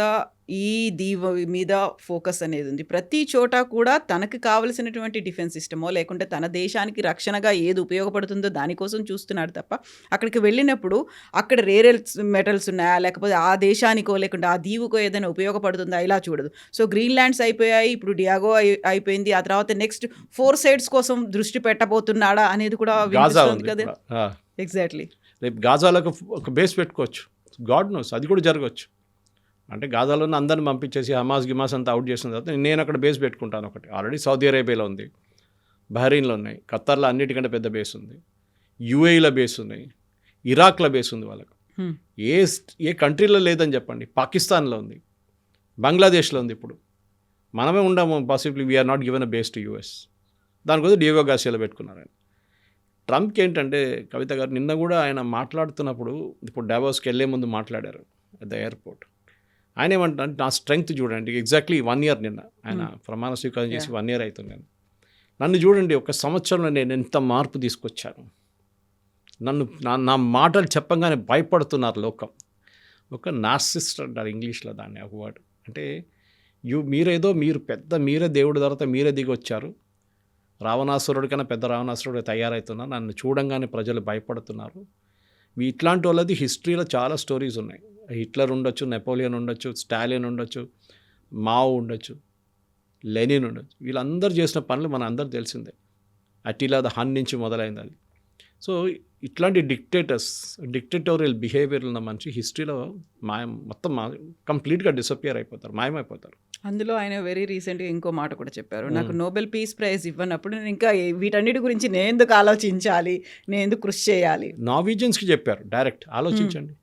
ఈ దీవి మీద ఫోకస్ అనేది ఉంది. ప్రతి చోట కూడా తనకు కావలసినటువంటి డిఫెన్స్ సిస్టమో లేకుంటే తన దేశానికి రక్షణగా ఏది ఉపయోగపడుతుందో దానికోసం చూస్తున్నాడు తప్ప అక్కడికి వెళ్ళినప్పుడు అక్కడ రేర్ మెటల్స్ ఉన్నాయా, లేకపోతే ఆ దేశానికో లేకుంటే ఆ దీవుకో ఏదైనా ఉపయోగపడుతుందా ఇలా చూడదు. సో గ్రీన్లాండ్స్ అయిపోయాయి, ఇప్పుడు డియాగో అయిపోయింది, ఆ తర్వాత నెక్స్ట్ 4 సైడ్స్ కోసం దృష్టి పెట్టబోతున్నాడా అనేది కూడా వినిపిస్తుంది కదా. ఎగ్జాక్ట్లీ, రేపు గాజాలకు ఒక బేస్ పెట్టుకోవచ్చు, గాడ్ నోస్, అది కూడా జరగవచ్చు. అంటే గాజాలో అందరిని పంపించేసి హమాస్ అంతా అవుట్ చేసిన తర్వాత నేను అక్కడ బేస్ పెట్టుకుంటాను ఒకటి. ఆల్రెడీ సౌదీ అరేబియాలో ఉంది, బహ్రెయిన్లో ఉన్నాయి, ఖత్తర్లో అన్నిటికంటే పెద్ద బేస్ ఉంది, UAEలో బేస్ ఉన్నాయి, ఇరాక్లో బేస్ ఉంది వాళ్ళకు. ఏ కంట్రీలో లేదని చెప్పండి, పాకిస్తాన్లో ఉంది, బంగ్లాదేశ్లో ఉంది. ఇప్పుడు మనమే ఉండము possibly, we are not given a base to US. దానికోసం డియాగో గార్సియాలో పెట్టుకున్నారు ఆయన. ట్రంప్కి ఏంటంటే కవిత గారు నిన్న కూడా ఆయన మాట్లాడుతున్నప్పుడు, ఇప్పుడు డావోస్కి వెళ్ళే ముందు మాట్లాడారు అట్ ద ఎయిర్పోర్ట్. ఆయన ఏమంటారు, నా స్ట్రెంగ్త్ చూడండి, ఎగ్జాక్ట్లీ 1 year నిన్న ఆయన ప్రమాణ స్వీకారం చేసి 1 year అవుతుంది. నన్ను చూడండి, ఒక సంవత్సరంలో నేను ఎంత మార్పు తీసుకొచ్చాను, నా మాటలు చెప్పంగానే భయపడుతున్నారు లోకం. ఒక నార్సిస్ట్ అంటారు ఇంగ్లీష్లో దాన్ని, ఒక వర్డ్. అంటే మీరే దేవుడి తర్వాత మీరే దిగి వచ్చారు, రావణాసురుడి కన్నా పెద్ద రావణాసురుడు తయారవుతున్నారు, నన్ను చూడంగానే ప్రజలు భయపడుతున్నారు. ఇట్లాంటి వాళ్ళది హిస్టరీలో చాలా స్టోరీస్ ఉన్నాయి. హిట్లర్ ఉండొచ్చు, నెపోలియన్ ఉండొచ్చు, స్టాలిన్ ఉండొచ్చు, మావో ఉండొచ్చు, లెనిన్ ఉండొచ్చు. వీళ్ళందరూ చేసిన పనులు మన అందరూ తెలిసిందే. అటిలా ద హన్ నుంచి మొదలైంది అది. సో ఇట్లాంటి డిక్టేటోరియల్ బిహేవియర్ ఉన్న మనిషి హిస్టరీలో మొత్తం కంప్లీట్గా డిసపియర్ అయిపోతారు, మాయమైపోతారు. అందులో ఆయన వెరీ రీసెంట్గా ఇంకో మాట కూడా చెప్పారు, నాకు నోబెల్ పీస్ ప్రైజ్ ఇవ్వనప్పుడు నేను ఇంకా వీటన్నిటి గురించి నేను ఎందుకు ఆలోచించాలి, నేను ఎందుకు కృషి చేయాలి. నార్వీజియన్స్కి చెప్పారు డైరెక్ట్, ఆలోచించండి,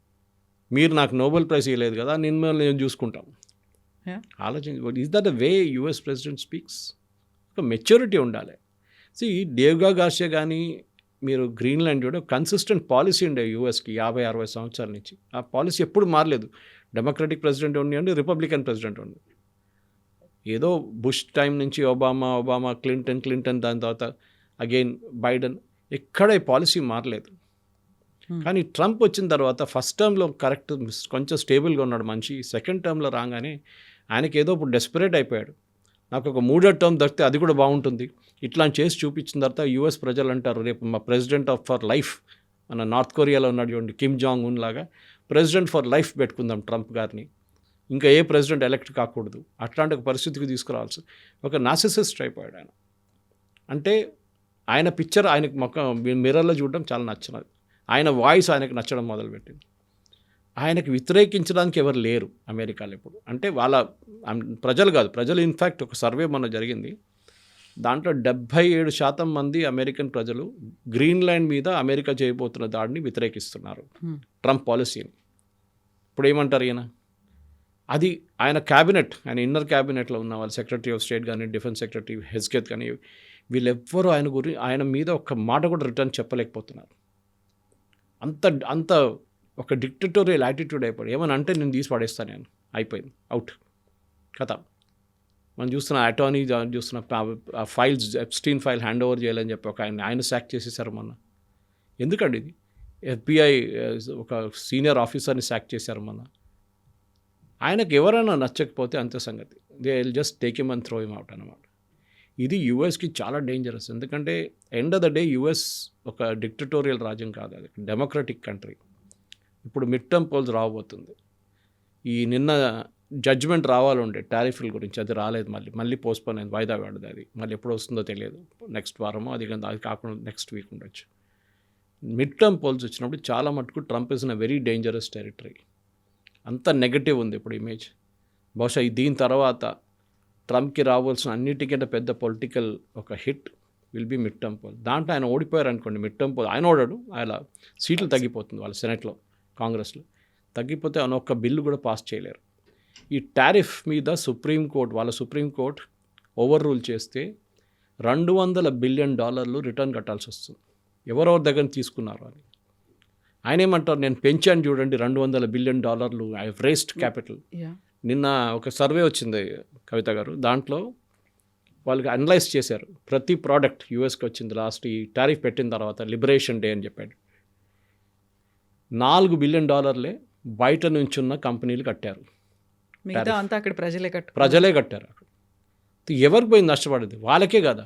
మీరు నాకు నోబెల్ ప్రైజ్ ఇవ్వలేదు కదా, నేను చూసుకుంటాం. ఆలోచించ, is that the way US president speaks? ఒక మెచ్యూరిటీ ఉండాలి. డియాగో గార్సియా కానీ మీరు గ్రీన్లాండ్ కూడా కన్సిస్టెంట్ పాలసీ ఉండే USకి 50-60 సంవత్సరాల నుంచి. ఆ పాలసీ ఎప్పుడు మారలేదు. డెమోక్రటిక్ ప్రెసిడెంట్ ఉండి, రిపబ్లికన్ ప్రెసిడెంట్ ఉండి, ఏదో బుష్ టైం నుంచి ఒబామా, క్లింటన్, దాని తర్వాత అగైన్ బైడెన్, ఎక్కడ ఈ పాలసీ మారలేదు. కానీ ట్రంప్ వచ్చిన తర్వాత ఫస్ట్ టర్మ్లో కరెక్ట్ కొంచెం స్టేబుల్గా ఉన్నాడు మనిషి, సెకండ్ టర్మ్లో రాగానే ఆయనకి ఏదో ఇప్పుడు డెస్పరేట్ అయిపోయాడు. నాకు ఒక 3వ టర్మ్ దొరికితే అది కూడా బాగుంటుంది, ఇట్లా చేసి చూపించిన తర్వాత US ప్రజలు అంటారు, రేపు మా ప్రెసిడెంట్ ఫర్ లైఫ్, మన నార్త్ కొరియాలో ఉన్నాడు చూడండి కిమ్ జాంగ్ ఉన్ లాగా, ప్రెసిడెంట్ ఫర్ లైఫ్ పెట్టుకుందాం ట్రంప్ గారిని, ఇంకా ఏ ప్రెసిడెంట్ ఎలక్ట్ కాకూడదు, అట్లాంటి ఒక పరిస్థితికి తీసుకురావాల్సి. ఒక నార్సిసిస్ట్ అయిపోయాడు ఆయన. అంటే ఆయన పిక్చర్ ఆయనకు మిర్రర్లో చూడడం చాలా నచ్చినది, ఆయన వాయిస్ ఆయనకు నచ్చడం మొదలుపెట్టింది. ఆయనకు వ్యతిరేకించడానికి ఎవరు లేరు అమెరికాలో ఇప్పుడు. అంటే వాళ్ళ ప్రజలు ఇన్ఫ్యాక్ట్ ఒక సర్వే మొన్న జరిగింది, దాంట్లో 77% మంది అమెరికన్ ప్రజలు గ్రీన్లాండ్ మీద అమెరికా చేయబోతున్న దాడిని వ్యతిరేకిస్తున్నారు, ట్రంప్ పాలసీని. ఇప్పుడు ఏమంటారు ఈయన? అది ఆయన క్యాబినెట్, ఆయన ఇన్నర్ క్యాబినెట్లో ఉన్న వాళ్ళు, సెక్రటరీ ఆఫ్ స్టేట్ కానీ, డిఫెన్స్ సెక్రటరీ హెస్కెత్ కానీ, వీళ్ళెవ్వరూ ఆయన మీద ఒక్క మాట కూడా రిటర్న్ చెప్పలేకపోతున్నారు. అంత ఒక డిక్టటోరియల్ యాటిట్యూడ్ అయిపోయి, ఏమని అంటే నేను తీసి పడేస్తాను, నేను అయిపోయింది, అవుట్, కథ. మనం చూస్తున్న అటార్నీ చూస్తున్న files, Epstein file hand over చేయాలని చెప్పి ఆయన సాక్ చేసేసారు మొన్న. ఎందుకండి ఇది? FBI ఒక సీనియర్ ఆఫీసర్ని సాక్ చేశారు మన. ఆయనకు ఎవరైనా నచ్చకపోతే అంతే సంగతి. They will just take him and throw him out అనమాట. ఇది యూఎస్కి చాలా డేంజరస్. ఎందుకంటే end of the day US ఒక డిక్టటోరియల్ రాజ్యం కాదు, అది డెమోక్రటిక్ కంట్రీ. ఇప్పుడు మిడ్ టర్మ్ పోల్స్ రాబోతుంది. ఈ నిన్న జడ్జ్మెంట్ రావాలండే టారిఫ్ల గురించి, అది రాలేదు. మళ్ళీ పోస్ట్పోన్ అయింది, వాయిదా పడింది. అది మళ్ళీ ఎప్పుడు వస్తుందో తెలియదు, నెక్స్ట్ వారమో అది కాకుండా నెక్స్ట్ వీక్ ఉండొచ్చు. మిడ్ టర్మ్ పోల్స్ వచ్చినప్పుడు చాలా మటుకు Trump is in a very dangerous territory. అంత నెగటివ్ ఉంది ఇప్పుడు ఇమేజ్. బహుశా దీని తర్వాత ట్రంప్కి రావాల్సిన అన్నిటికంటే పెద్ద పొలిటికల్ ఒక hit will be midterm poll. దాంట్లో ఆయన ఓడిపోయారు అనుకోండి, మిడ్ టర్మ్ పోల్ ఆయన ఓడాడు, ఆయన సీట్లు తగ్గిపోతుంది వాళ్ళ సెనెట్లో, కాంగ్రెస్లో తగ్గిపోతే ఆయన ఒక్క బిల్లు కూడా పాస్ చేయలేరు. ఈ టారిఫ్ మీద సుప్రీంకోర్టు ఓవర్ రూల్ చేస్తే $200 బిలియన్ రిటర్న్ కట్టాల్సి వస్తుంది. ఎవరెవరి దగ్గర తీసుకున్నారు అని. ఆయన ఏమంటారు, నేను పెంచాను చూడండి $200 billion, I have raised capital. నిన్న ఒక సర్వే వచ్చింది కవిత గారు, దాంట్లో వాళ్ళకి అనలైజ్ చేశారు ప్రతి ప్రోడక్ట్ యూఎస్కి వచ్చింది లాస్ట్ ఈ టారిఫ్ పెట్టిన తర్వాత, లిబరేషన్ డే అని చెప్పాడు. $4 బిలియన్ బయట నుంచి ఉన్న కంపెనీలు కట్టారు. మిగతా అంతా అక్కడ ప్రజలే కట్టారు. ఎవరికి పోయింది నష్టపడింది? వాళ్ళకే కదా.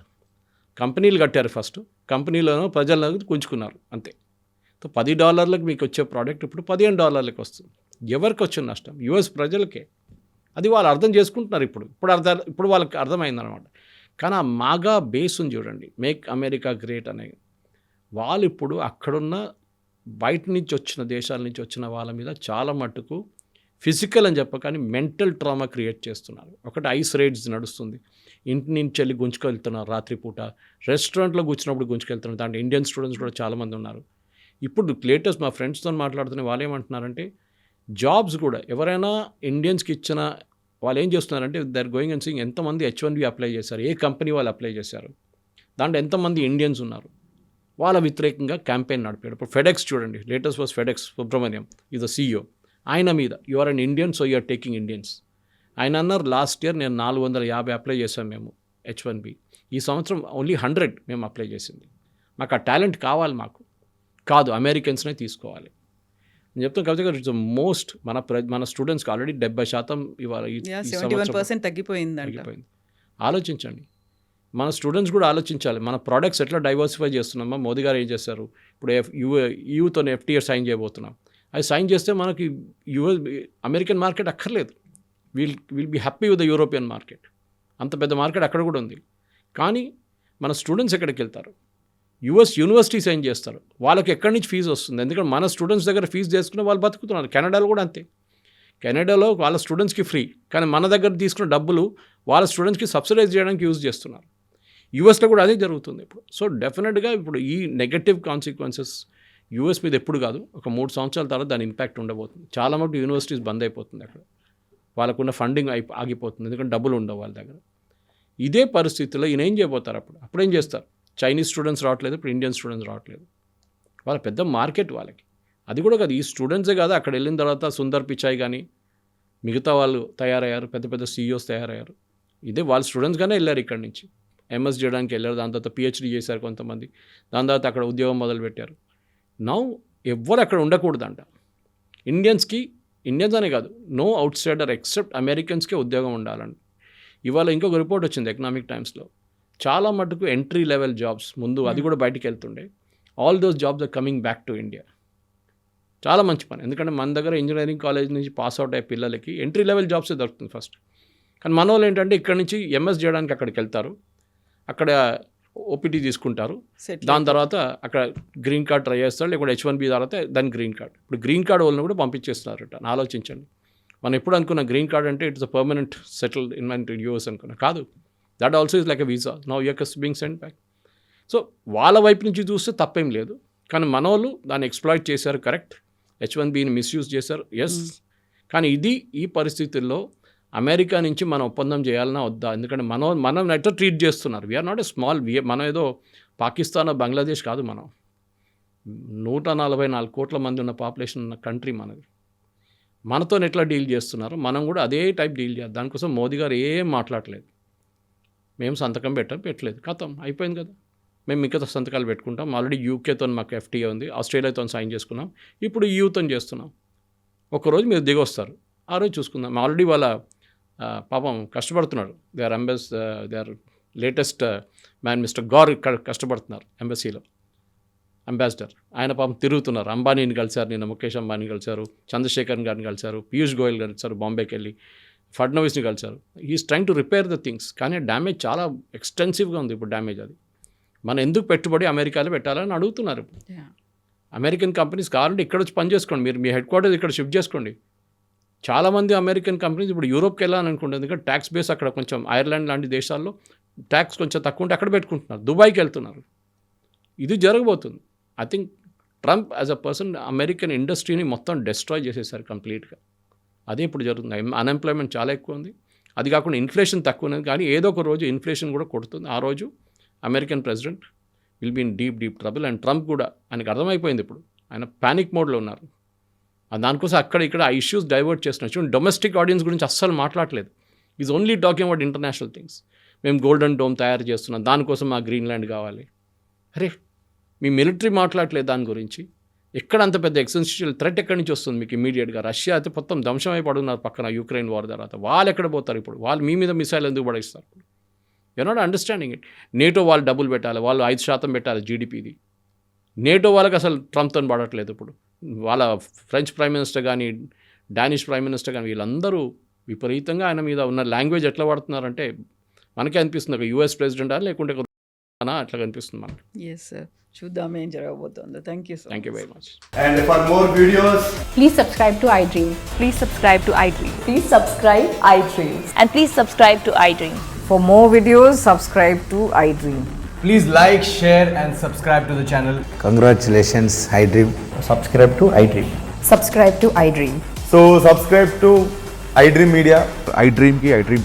కంపెనీలు కట్టారు ఫస్ట్, కంపెనీలోనూ ప్రజలను గుంజుకున్నారు అంతే. $10 మీకు వచ్చే ప్రోడక్ట్ ఇప్పుడు $15 వస్తుంది. ఎవరికి వచ్చిన నష్టం? యూఎస్ ప్రజలకే. అది వాళ్ళు అర్థం చేసుకుంటున్నారు ఇప్పుడు వాళ్ళకి అర్థమైందనమాట. కానీ ఆ మాగా బేస్ ఉంది చూడండి, మేక్ అమెరికా గ్రేట్ అనే, వాళ్ళు ఇప్పుడు అక్కడున్న బయట నుంచి వచ్చిన దేశాల నుంచి వచ్చిన వాళ్ళ మీద చాలా మట్టుకు ఫిజికల్ అని చెప్ప కానీ మెంటల్ ట్రామా క్రియేట్ చేస్తున్నారు. ఒకటి ఐస్ రైడ్స్ నడుస్తుంది, ఇంటి నుంచి వెళ్ళి గుంజుకెళ్తున్నారు రాత్రిపూట, రెస్టారెంట్లో కూర్చున్నప్పుడు గుంజుకెళ్తున్నారు. దాంట్లో ఇండియన్ స్టూడెంట్స్ కూడా చాలామంది ఉన్నారు. ఇప్పుడు లేటెస్ట్ మా ఫ్రెండ్స్తో మాట్లాడుతున్న వాళ్ళు ఏమంటున్నారంటే, జాబ్స్ కూడా ఎవరైనా ఇండియన్స్కి ఇచ్చిన వాళ్ళు ఏం చేస్తున్నారంటే, they are going and seeing ఎంతమంది H1B అప్లై చేశారు, ఏ కంపెనీ వాళ్ళు అప్లై చేశారు, దాంట్లో ఎంతమంది ఇండియన్స్ ఉన్నారు, వాళ్ళ వ్యతిరేకంగా క్యాంపెయిన్ నడిపాడు. ఇప్పుడు ఫెడెక్స్ చూడండి, latest was FedEx Subrahmanyam is the CEO. ఆయన మీద you are an Indian so you are taking Indians. ఆయన అన్నారు లాస్ట్ ఇయర్ నేను 450 అప్లై చేశాం మేము H1B, ఈ సంవత్సరం ఓన్లీ 100 మేము అప్లై చేసింది. మాకు ఆ టాలెంట్ కావాలి, మాకు కాదు అమెరికన్స్నే తీసుకోవాలి. నేను చెప్తాను కవిత గారు, ఇట్స్ మోస్ట్ మన స్టూడెంట్స్కి ఆల్రెడీ 70% ఇవాళ 71% తగ్గిపోయింది. ఆలోచించండి, మన స్టూడెంట్స్ కూడా ఆలోచించాలి. మన ప్రోడక్ట్స్ ఎట్లా డైవర్సిఫై చేస్తున్నామా? మోదీ గారు ఏం చేశారు, ఇప్పుడు యూతో FTA సైన్ చేయబోతున్నాం. అది సైన్ చేస్తే మనకి అమెరికన్ మార్కెట్ అక్కర్లేదు. Will be happy with the European market. అంత పెద్ద మార్కెట్ అక్కడ కూడా ఉంది. కానీ మన స్టూడెంట్స్ ఎక్కడికి వెళ్తారు? యూఎస్ యూనివర్సిటీ సైన్ చేస్తారు, వాళ్ళకి ఎక్కడి నుంచి ఫీజు వస్తుంది? ఎందుకంటే మన స్టూడెంట్స్ దగ్గర ఫీజు చేసుకుని వాళ్ళు బతుకుతున్నారు. కెనడాలో కూడా అంతే. కెనడాలో వాళ్ళ స్టూడెంట్స్కి ఫ్రీ, కానీ మన దగ్గర తీసుకున్న డబ్బులు వాళ్ళ స్టూడెంట్స్కి సబ్సిడైజ్ చేయడానికి యూజ్ చేస్తున్నారు. యూఎస్లో కూడా అదే జరుగుతుంది ఇప్పుడు. సో డెఫినెట్గా ఇప్పుడు ఈ నెగటివ్ కాన్సిక్వెన్సెస్ యూఎస్ మీద ఎప్పుడు కాదు, ఒక 3 సంవత్సరాల తర్వాత దాని ఇంపాక్ట్ ఉండబోతుంది. చాలా మటుకు యూనివర్సిటీస్ బంద్ అయిపోతుంది, అక్కడ వాళ్ళకున్న ఫండింగ్ ఆగిపోతుంది, ఎందుకంటే డబ్బులు ఉండవు వాళ్ళ దగ్గర. ఇదే పరిస్థితుల్లో ఈయన ఏం చేయబోతారు? అప్పుడు ఏం చేస్తారు? చైనీస్ స్టూడెంట్స్ రావట్లేదు, ఇప్పుడు ఇండియన్ స్టూడెంట్స్ రావట్లేదు. వాళ్ళ పెద్ద మార్కెట్ వాళ్ళకి. అది కూడా కాదు, ఈ స్టూడెంట్సే కాదు, అక్కడ వెళ్ళిన తర్వాత సుందర్ పిచాయ్ కానీ మిగతా వాళ్ళు తయారయ్యారు, పెద్ద పెద్ద CEOs తయారయ్యారు. ఇదే వాళ్ళ స్టూడెంట్స్గానే వెళ్ళారు ఇక్కడి నుంచి, MS చేయడానికి వెళ్ళారు, దాని తర్వాత PhD చేశారు కొంతమంది, దాని తర్వాత అక్కడ ఉద్యోగం మొదలుపెట్టారు. నౌ ఎవ్వరు అక్కడ ఉండకూడదంట. ఇండియన్స్ అనే కాదు, నో అవుట్ సైడర్ ఎక్సెప్ట్ అమెరికన్స్కే ఉద్యోగం ఉండాలండి. ఇవాళ ఇంకొక రిపోర్ట్ వచ్చింది ఎకనామిక్ టైమ్స్లో, చాలా మటుకు ఎంట్రీ లెవెల్ జాబ్స్ ముందు అది కూడా బయటికి వెళ్తుండే, all those jobs are coming back to India. చాలా మంచి పని, ఎందుకంటే మన దగ్గర ఇంజనీరింగ్ కాలేజ్ నుంచి పాస్ అవుట్ అయ్యే పిల్లలకి ఎంట్రీ లెవెల్ జాబ్సే దొరుకుతుంది ఫస్ట్. కానీ మన వాళ్ళు ఏంటంటే ఇక్కడ నుంచి MS చేయడానికి అక్కడికి వెళ్తారు, అక్కడ OPT తీసుకుంటారు, దాని తర్వాత అక్కడ గ్రీన్ కార్డ్ ట్రై చేస్తారు, లేకుంటే H1B తర్వాత దాని గ్రీన్ కార్డ్. ఇప్పుడు గ్రీన్ కార్డ్ వాళ్ళని కూడా పంపించేస్తున్నారు. ఆలోచించండి, మనం ఎప్పుడు అనుకున్న గ్రీన్ కార్డ్ అంటే it's a permanent settled in US అనుకున్నా, కాదు. That also is like a visa, now you're being sent back. So వాళ్ళ వైపు నుంచి చూస్తే తప్పేం లేదు, కానీ మన వాళ్ళు దాన్ని ఎక్స్ప్లాయిట్ చేశారు, కరెక్ట్. H1Bని మిస్యూజ్ చేశారు, ఎస్. కానీ ఈ పరిస్థితుల్లో అమెరికా నుంచి మనం ఒప్పందం చేయాలన్నా వద్దా? ఎందుకంటే మనం ఎట్లా ట్రీట్ చేస్తున్నారు. వీఆర్ నాట్ ఎ స్మాల్, మనం ఏదో పాకిస్తాన్ బంగ్లాదేశ్ కాదు, మనం 144 కోట్ల మంది ఉన్న పాపులేషన్ ఉన్న కంట్రీ మనది. మనతో ఎట్లా డీల్ చేస్తున్నారు, మనం కూడా అదే టైప్ డీల్ చేయాలి. దానికోసం మోదీ గారు ఏం మాట్లాడలేదు, మేము సంతకం పెట్టలేదు, కథం అయిపోయింది కదా. మేము మిగతా సంతకాలు పెట్టుకుంటాం. ఆల్రెడీ యూకేతో మాకు FTA ఉంది, ఆస్ట్రేలియాతో సైన్ చేసుకున్నాం, ఇప్పుడు EUతో చేస్తున్నాం. ఒకరోజు మీరు దిగి వస్తారు, ఆ రోజు చూసుకుందాం. ఆల్రెడీ వాళ్ళ పాపం కష్టపడుతున్నాడు. They are latest man mister Gor ఇక్కడ కష్టపడుతున్నారు ఎంబసీలో, అంబాసిడర్. ఆయన పాపం తిరుగుతున్నారు. అంబానీని కలిశారు, నిన్న ముఖేష్ అంబానీ కలిశారు, చంద్రశేఖర్ గారిని కలిశారు, పీయూష్ గోయల్ కలిశారు, బాంబేకి వెళ్ళి ఫడ్నవీస్ని కలిశారు. He is trying to repair the things. కానీ డ్యామేజ్ చాలా ఎక్స్టెన్సివ్గా ఉంది ఇప్పుడు డ్యామేజ్. అది మనం ఎందుకు పెట్టుబడి అమెరికాలో పెట్టాలని అడుగుతున్నారు. అమెరికన్ కంపెనీస్ కావాలంటే ఇక్కడ వచ్చి పని చేసుకోండి, మీరు మీ హెడ్ క్వార్టర్స్ ఇక్కడ షిఫ్ట్ చేసుకోండి. చాలామంది అమెరికన్ కంపెనీస్ ఇప్పుడు యూరోప్కి వెళ్ళాలనుకుంటుంది, ఎందుకంటే ట్యాక్స్ బేస్ అక్కడ కొంచెం ఐర్లాండ్ లాంటి దేశాల్లో ట్యాక్స్ కొంచెం తక్కువ ఉంటే అక్కడ పెట్టుకుంటున్నారు, దుబాయ్కి వెళ్తున్నారు. ఇది జరగబోతుంది. I think Trump as a person American ఇండస్ట్రీని మొత్తం డెస్ట్రాయ్ చేసేసారు కంప్లీట్గా. అదే ఇప్పుడు జరుగుతుంది. అన్ఎంప్లాయ్మెంట్ చాలా ఎక్కువ ఉంది. అది కాకుండా ఇన్ఫ్లేషన్ తక్కువ ఉన్నది, కానీ ఏదో ఒక రోజు ఇన్ఫ్లేషన్ కూడా కొడుతుంది. ఆ రోజు American president will be in deep trouble. And Trump కూడా ఆయనకు అర్థమైపోయింది, ఇప్పుడు ఆయన ప్యానిక్ మోడ్లో ఉన్నారు. దానికోసం అక్కడ ఇక్కడ ఆ ఇష్యూస్ డైవర్ట్ చేస్తున్నారు. చూడండి, డొమెస్టిక్ ఆడియన్స్ గురించి అస్సలు మాట్లాడలేదు. Is only talking about international things. మేము గోల్డెన్ డోమ్ తయారు చేస్తున్నాం, దానికోసం మా గ్రీన్లాండ్ కావాలి. అరే, మీ మిలిటరీ మాట్లాడలేదు దాని గురించి. ఎక్కడ అంత పెద్ద ఎక్సెన్షియల్ థ్రెట్ ఎక్కడి నుంచి వస్తుంది మీకు ఇమీడియట్గా? రష్యా అయితే మొత్తం ధ్వంసం అయిపడున్నారు పక్కన యుక్రెయిన్ వార్ తర్వాత. వాళ్ళు ఎక్కడ పోతారు ఇప్పుడు? వాళ్ళు మీ మీద మిసైల్ ఎందుకు పడేస్తారు? You're not understanding it. NATO వాళ్ళు డబ్బులు పెట్టాలి, వాళ్ళు 5% పెట్టాలి జీడిపిది. నేటో వాళ్ళకి అసలు ట్రంప్తో పడట్లేదు ఇప్పుడు. వాళ్ళ ఫ్రెంచ్ ప్రైమ్ మినిస్టర్ కానీ, డానిష్ ప్రైమ్ మినిస్టర్ కానీ, వీళ్ళందరూ విపరీతంగా ఆయన మీద ఉన్న లాంగ్వేజ్ ఎట్లా పడుతున్నారంటే మనకే అనిపిస్తుంది ఒక US ప్రెసిడెంటా లేకుంటే అట్లా కనిపిస్తుంది మనకి. ఎస్ సార్, చూద్దాం ఏం జరగబోతుందో. Thank you very much. And for more videos, Please subscribe to iDream. Please subscribe to iDream. Please subscribe iDream. And please subscribe to iDream. For more videos, subscribe to iDream. please like, share and subscribe to the channel. Congratulations, iDream. Subscribe to iDream. Subscribe to iDream. So subscribe to iDream Media. iDream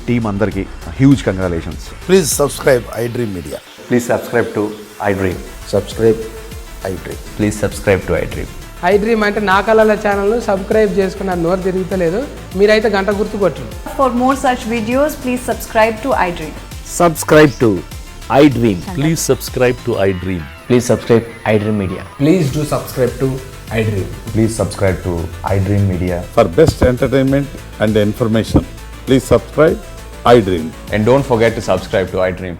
team అందరికి huge congratulations. Please subscribe iDream Media. Please subscribe to iDream. Subscribe iDream. Please subscribe to iDream. iDream అంటే నా కళల ఛానల్ను subscribe చేసుకున్న నోరు తిరుగుతలేదు, మీరైతే గంట గుర్తు కొట్టండి. For more such videos, please subscribe to iDream. Subscribe to iDream. Please subscribe to iDream. Please subscribe iDream Media. Please do subscribe to iDream. Please subscribe to iDream Media. For best entertainment and information, please subscribe iDream. And don't forget to subscribe to iDream.